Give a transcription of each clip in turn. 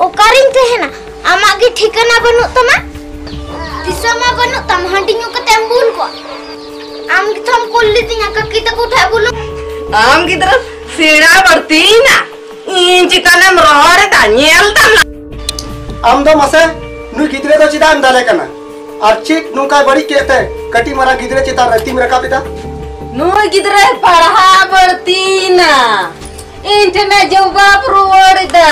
Okaring tehena, amak gi ठिकाना बनू तमा, दिसमा बनू तम हंडी न्यू कते बुल को, आम gi थम कोल्ली तिया का किते को उठा बुल, आम gi तरफ सीना बढ़ती ना, इन चिकना मरोड़े दानियल तम, आम दो मसे नु कितने तो चिता अंदाले करना, अर्चिक नु का बड़ी कहते कटी मरा कितने चिता रहती मेरा का पिता, नु कितने पढ़ा बढ़ती ना, इंटरनेट जवाब रोड़ दा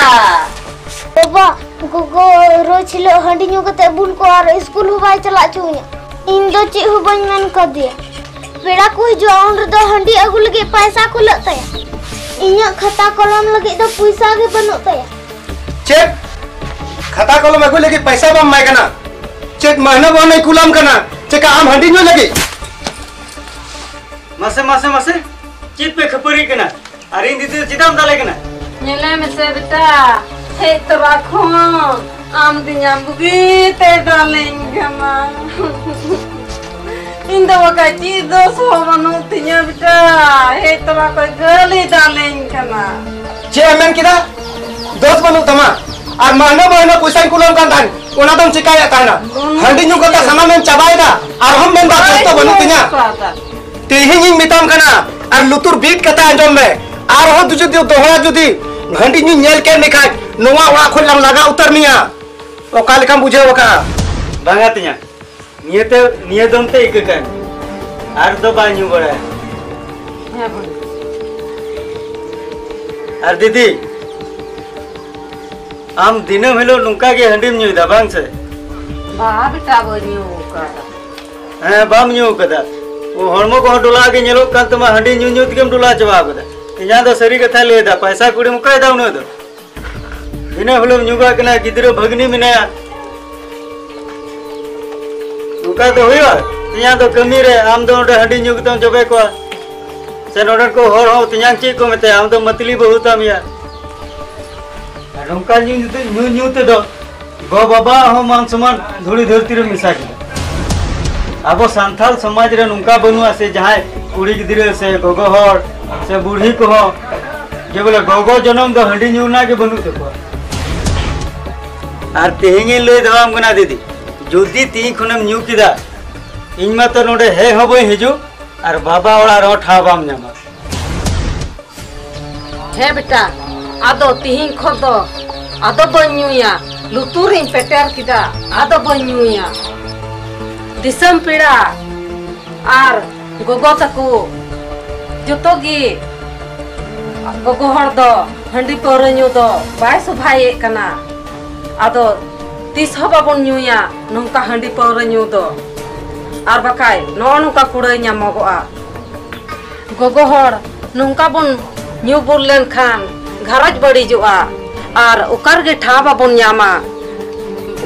बाबा गोगो रोज लो हंडी न्यू कते बुल को और स्कूल हो बाय चला चुया इन दो ची हो बन मन कर दिया पेड़ा कोई जो ऑन द हंडी अगु लगे पैसा को लगता है इया खाता कलम लगे तो पैसा के बनता है चेक खाता कलम अगु लगे पैसा बम माय कना चेक महीना बम कुलम कना चेक आम हंडी न्यू लगे मसे मसे मसे चित पे खपरी कना अरे दीदी चिदाम डाले कना नेले में से बेटा हे तो रखो आम दिया बुगी ते डालेंगे मां इंदो का चीज़ सो मनु तिया बेटा हे तो रखो गली डालेंगे मां चे अमेन किदा दोस्त बनू तमा और महीना महीना पैसा coulomb kan tan una dom चिकाया ताना हंडी न्यू कता सामान में चबाएगा और हम में बात तो बनू तिया तेहिंग मिताम कना और लुतुर बीट कता अंजम में और हो तुझे दोहरा जुदी घंटी न्यू नेल के निकाय नोवा वा खोलम लगा उतर मिया ओका लेकम बुझे ओका बांगा तिया निये दम ते इक का आर दो बान्यू बड़ा आर दीदी आम दिनम हेलो नुका के हंडीम न्यू दा बांग से बा बेटा बन्यू का हां बाम न्यू कदा वो हरमो को डोला के नेलो कान तमा हंडी न्यू न्यू तिकम डोला चबा कदा इया दो सरी कथा ले दा पैसा कुड़ी मुकाय दा उनो दो दिने हलो न्यूगा कना गिदरो भगनी मिनाया नुका तो होइवा तिया तो कमी रे आम दो हंडी न्यू तम जबे को से नोडन को हर हो तिया ची को मते आम तो मतली बहुत आमिया नुका न्यू न्यू ते दो गो बाबा हो मान समान धुड़ी धरती रे मिसा के आबो सांथाल समाज रे नुका बनुआ से जहां कुड़ी गिदरे से गोगो हर से बूढ़ी को हो जे बोले गोगो जन्म दो हंडी न्यू ना के बनु ते को आर तेहिंगे ले दवाम गना दीदी जुदी ती खुनम न्यू किदा इनमा तो नोडे हे हबो हिजु आर बाबा ओला रो ठाबाम न्यामा हे बेटा आदो तिहिं खदो आदो बन्युया लुतुरिं पेटर किदा आदो बन्युया दिसम पीड़ा आर गोगो तको जोतो गी गोगो हर दो हंडी पौर न्यू दो बाय सुभाए कना आदो तीस हो बाबन न्यूया नौका हंडी पौर न्यू दो आर बकाय नो नुका कुड़े न्यामोगोआ गोगो हर नौका बन न्यू बुरलेन खान घरज बड़ी जुआ आर उकर गे ठा बाबन न्यामा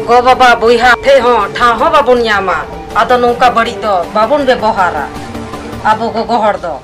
गो बाबा बुइहा थे हो ठा हो बाबन न्यामा आदो नौका बड़ी दो बाबन व्यवहारा आबो गोगो हर दो